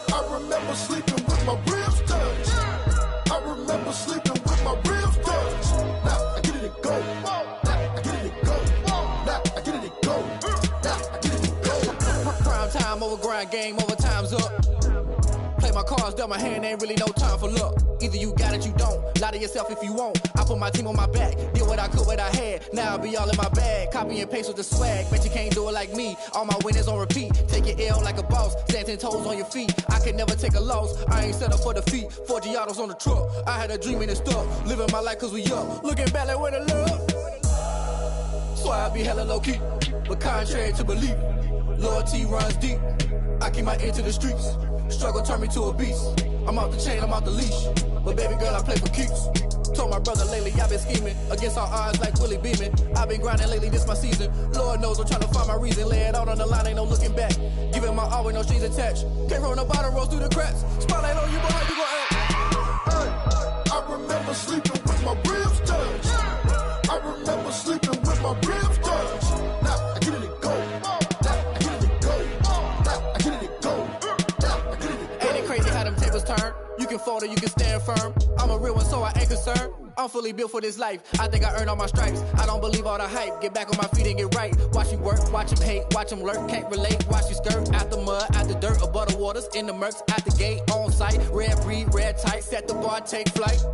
I remember sleeping with my ribs touched. I remember sleeping with my ribs touched. Now I get it and go. Now I get it and go. Now I get it and go. Now I get it and go. Prime time over grind game, over time's up. Play my cards, dealt my hand, ain't really no time for luck. Either you got it, you don't. Lie to yourself if you won't. I put my team on my back, did what I could, what I had. Now I'll be all in my bag, copy and paste with the swag. Bet you can't do it like me. All my winners on repeat. Take your L like a boss, stand 10 toes on your feet. I can never take a loss. I ain't set up for defeat. 4 Giottos on the truck. I had a dream and it stuck. Living my life cause we up. Looking back like where the love. So I be hella low key, but contrary to belief, loyalty runs deep. I keep my ear to the streets. Struggle turned me to a beast. I'm off the chain, I'm off the leash. But baby girl, I play for keeps. Told my brother lately, I've been scheming against all odds like Willie Beeman. I've been grinding lately, this my season. Lord knows I'm trying to find my reason. Lay it out on the line, ain't no looking back. Giving my all with no strings attached. Came from the bottom, rose through the cracks. Spotlight on you, boy, how you gon' act? I remember sleeping with my ribs touched. I remember sleeping with my ribs touched. Now I get it and go. Now I get it and go. Now I get it and go. Now I get it and go. Ain't it crazy how them tables turn? You can fold or you can stand firm. I'm a real one, so I ain't concerned. I'm fully built for this life. I think I earned all my stripes. I don't believe all the hype. Get back on my feet and get right. Watch you work, watch him hate, watch him lurk. Can't relate, watch you skirt. Out the mud, out the dirt, above the waters, in the murks, at the gate, on site. Red breed, red tight, set the bar, take flight.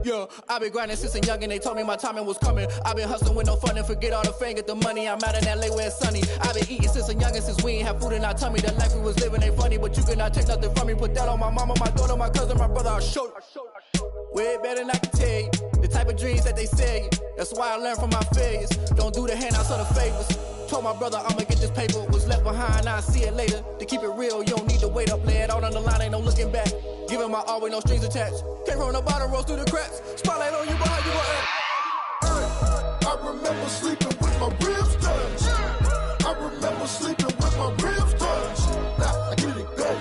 Yeah, I been grinding since a young and they told me my timing was coming. I been hustling with no fun and forget all the fame, get the money. I'm out in LA where it's sunny. I been eating since a young and since we ain't have food in our tummy. The life we was living ain't funny, but you cannot take nothing from me. Put that on my mama, my daughter, my cousin, my brother, I'll show you. Way better than I can tell you. The type of dreams that they sell you. That's why I learned from my failures. Don't do the handouts or the favors. Told my brother I'ma get this paper. Was left behind, I'll see it later. To keep it real, you don't need to wait up. Lay it out on the line, ain't no looking back. Giving my all with no strings attached. Came from the bottom, rose through the cracks. Spotlight on you, boy, how you gon' act? I remember sleeping with my ribs touched. I remember sleeping with my ribs touched. Now I get it and go.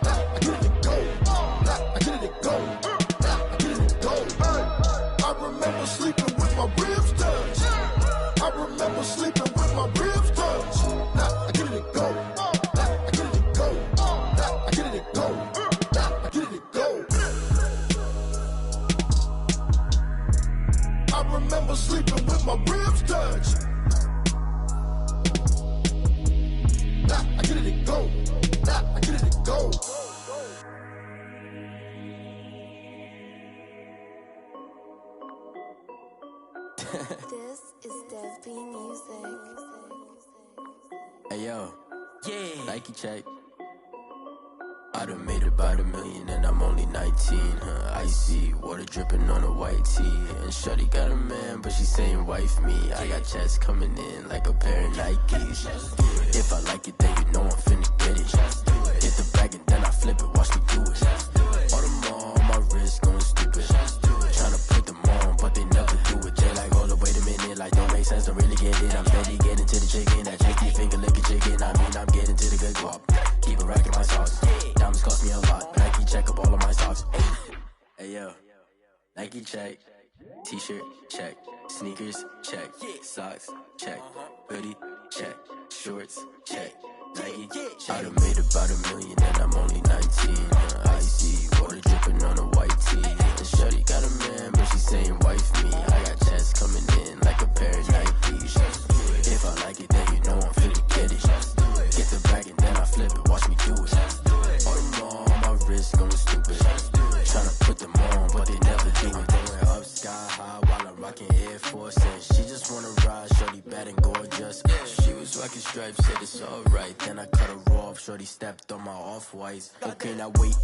Now I get it and go. Now I get it and go. Now I get it and go. I remember sleeping with my ribs touched. I remember sleeping with my ribs touched. Now I get it and go. Now I get it and go. Now I get it and go. Now I get it and go. I remember sleeping with my ribs touched. Now I get it and go. Now I get it and go. This is Dev B Music. Hey yo, yeah. Nike check. I done made about $1 million and I'm only 19, Icy, water dripping on a white tee. And shorty got a man, but she saying wife me. I got checks coming in like a pair of Nikes. If I like it, then you know I'm finna get it. Hit the bag and then I flip it, watch me do it. All them on my wrist going stupid. Tryna put them on, but they never do it. They like, oh sense to really get it. I'm steady getting to the chicken. That chicky finger licking chicken. I mean, I'm getting to the good guap. Keep a rack in my socks. Diamonds cost me a lot. Nike check up all of my socks. Hey yo, Nike check. T-shirt check. Sneakers check. Socks check. Hoodie check. Shorts check. Nike. I done made about $1 million and I'm only 19. Icy water dripping on a white tee. And shorty got a man, but she saying wife me. I got checks coming in like a pair of Nikes. If I like it, then you know I'm finna get it. Get the bag and then I flip it. Watch me do it. All them on my wrist going stupid. Tryna put them on, but they never do it. Going up sky high while I'm rocking Air Force. And she just wanna ride, shorty bad and gorgeous. She was rocking stripes, said it's alright. Then I cut her off, shorty stepped on my off-whites. Okay, now wait.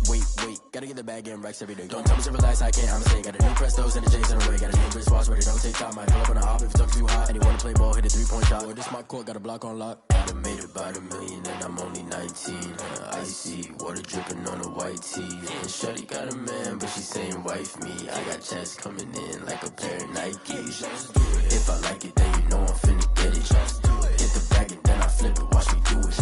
Gotta get the bag and racks every day. Don't tell me to relax, I can't, I'ma say. Got a new Prestos and the J's in the way. Got a new wristwatch, but it don't take time. I pull up on the hop if it's talking too hot. And you wanna play ball, hit a 3-point shot. Or this my court, got a block on lock. I done made about $1 million and I'm only 19. Icy water dripping on a white tee. And shorty got a man, but she saying wife me. I got checks coming in like a pair of Nikes. If I like it, then you know I'm finna get it. Get the bag and then I flip it, watch me do it.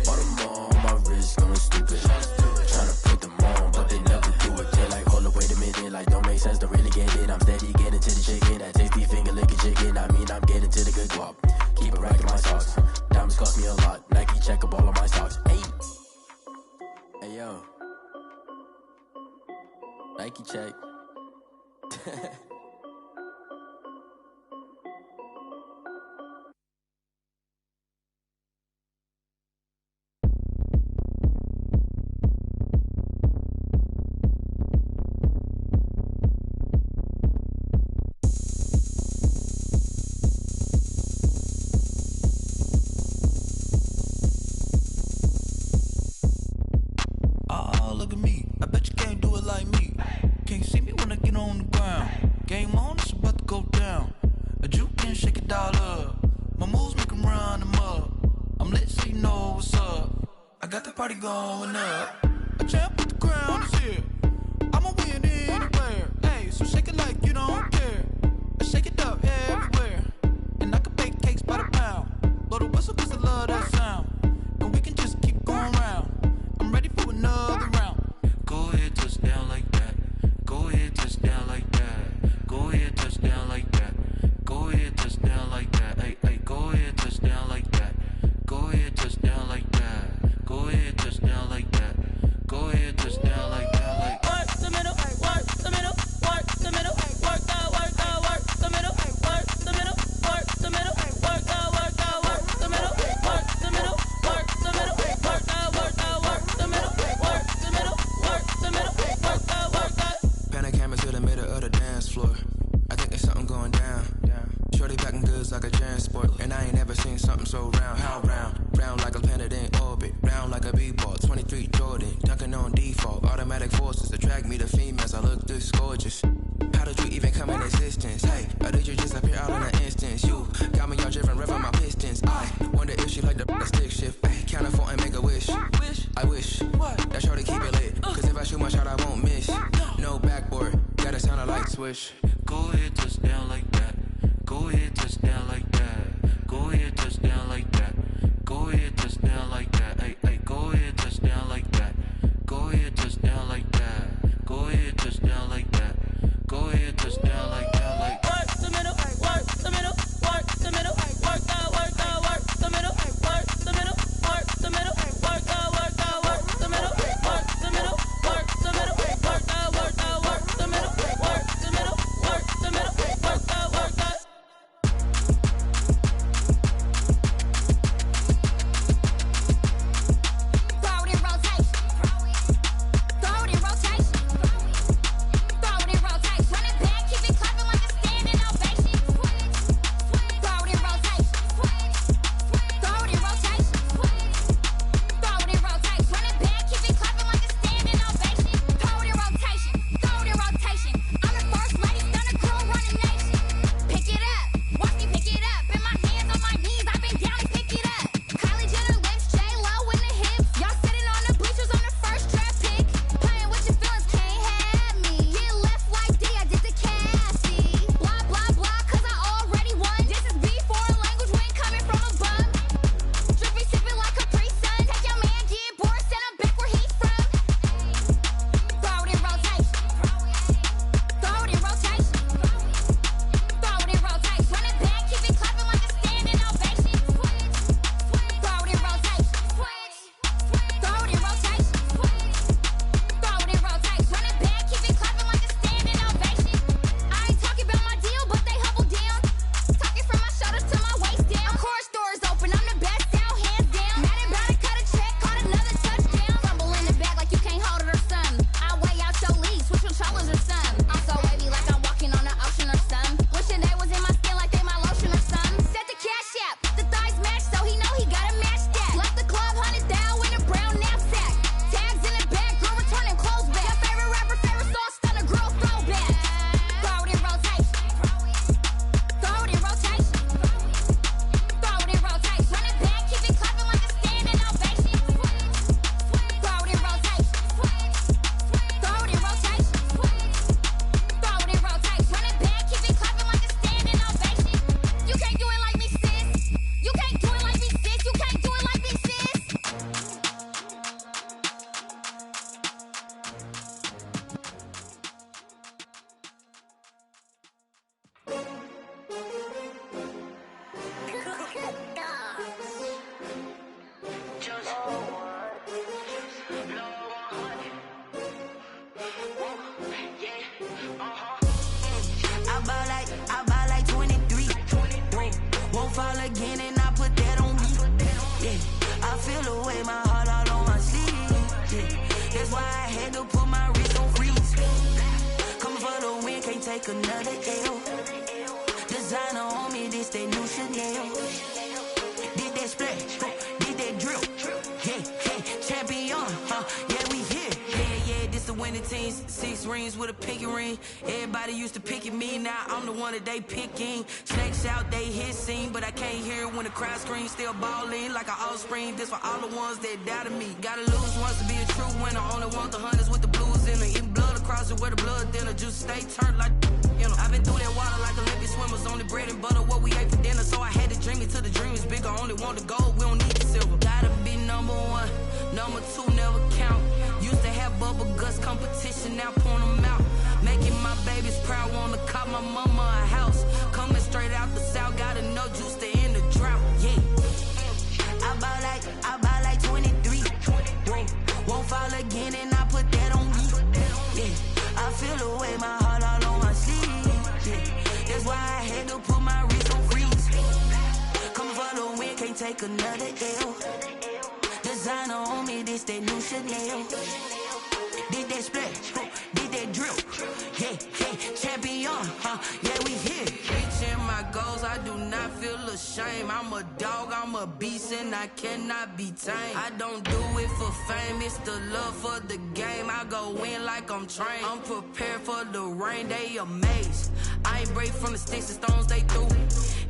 All them on my wrist going stupid. Tryna put them on, but they never do it. They're like, hold up, wait a minute, like don't make sense to really get it. I'm steady getting to the chicken, that tasty finger licking chicken. I mean, I'm getting to the good guap. Keep a rack in my socks. Diamonds cost me a lot. Nike check up all of my socks. Hey yo, Nike check. Look at me, I bet you can't do it like me. Can't see me when I get on the ground. Game on, it's about to go down. A juke can shake it all up. My moves make them run them up. I'm lit so you know what's up. I got the party going up. A champ with the crown is here. I'ma win anywhere. Hey, so shake it like you don't care. I shake it up everywhere. And I can bake cakes by the pound. Blow the whistle cause I love that sound. And we can just keep going round. I'm ready for another round. Go ahead, touch down like that. Go ahead, touch down like that. Go ahead, touch down like that. Go ahead, touch down like that. Hey, go ahead, touch down like that. Go ahead, touch down like that. Go ahead, touch down like that. Go ahead, touch down like that. Like work the middle, work the middle, work the middle, work out, work the middle, work the middle, work the middle, work out, work the middle, work the middle, work the middle, work out, work the middle, work the middle, work the middle, work out, work out. Pan a camera to the middle of the dance floor. I think there's something going down. Shorty packing goods like a transport, and I ain't never seen something so round. How round? Round like a planet in orbit, round like a b-ball. 23 Jordan, dunking on default. Automatic forces attract me to females. I look this gorgeous. How did you even come in existence? Hey, or did you just appear out in an instance? You got me all driven, revving my pistons. I wonder if she like the stick shift. Hey, count a 4 and make a wish. I wish that shorty keep it lit. Cause if I shoot my shot, I won't miss. No backboard, gotta sound a light swish. Go ahead, touch down like that. Go ahead, touch down like that. Go ahead, touch down like that. Go ahead, touch down like that. Hey, go ahead, touch down like that. Go ahead, touch down like that. Go ahead, touch down like that. Go ahead, touch down like that. Like work the middle, work the middle, work the middle, work out, work the middle, work the middle, work the middle, work out, work the middle, work the middle, work the middle, work out, work the middle, work the middle, work the middle, work out. take another L. Designer on me, this that new Chanel. Did that splash, did that drill. Yeah, champion, yeah, we here. Yeah, this the winning team. 6 rings with a pinky ring. Everybody used to pick at me, now I'm the one that they picking. Snakes out, they hit scene, but I can't hear it when the crowd screams. Still balling like an offspring. This for all the ones that doubted me. Gotta lose once to be a true winner. Only want the hunters with the blues in it. Eating blood across it where the blood thinner. Just stay turned like, you know. I've been through that water like Olympic swimmers. Only bread and butter, what we ate for dinner. So I had to dream it till the dream is bigger. Only want the gold, we don't need the silver. Gotta be number 1, number 2 never count. Used to have bubble guts competition, now point them out. Making my babies proud, wanna cop my mama a house. Coming straight out the south, gotta know juice to end the drought. Yeah, I buy like 23. Won't fall again, and I put that on me. Yeah, I feel the way, my heart all on my sleeve. Yeah, that's why I had to put my wrist on freeze. Coming for the win, can't take another L. Designer on me, this that new Chanel. Did that splash, did that drill. Yeah, champion, yeah, we here. Reaching my goals, I do not feel ashamed. I'm a dog, I'm a beast, and I cannot be tamed. I don't do it for fame, it's the love for the game. I go in like I'm trained. I'm prepared for the rain, they amazed. I ain't break from the sticks and stones they threw.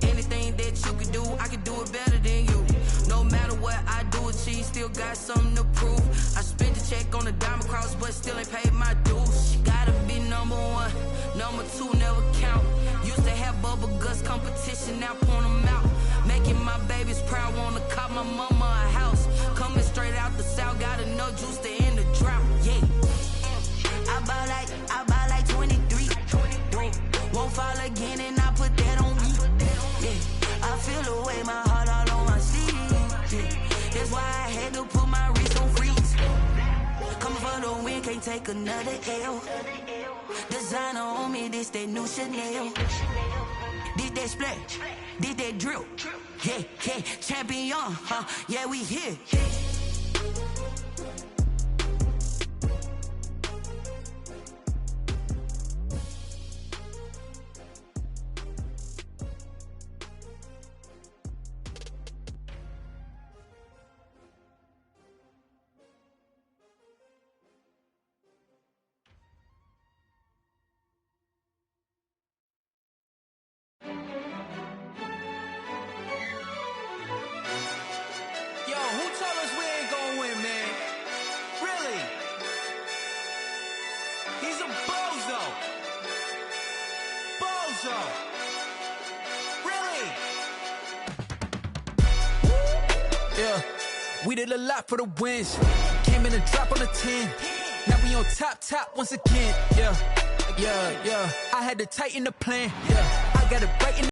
Anything that you can do, I can do it better than you. No matter what I do, achieve, still got something to prove. I spent the check on the diamond cross, but still ain't paid my dues. Gotta be number 1, number 2 never count. Used to have bubble guts competition, now point them out. Making my babies proud, wanna cop my mama a house. Coming straight out the south, gotta know juice to end the drought. Yeah, I buy like 23. Won't fall again, and I put that on me. Yeah, I feel the way, my heart all on my sleeve. Yeah, that's why I had to put my wrist on freeze. Coming for the win, can't take another L. Designer on me, this that new Chanel. Did that splash, did that drill. Yeah, champion, yeah, we here. We did a lot for the wins. Came in and drop on the 10. Now we on top once again. Yeah. I had to tighten the plan. Yeah. I got it right in the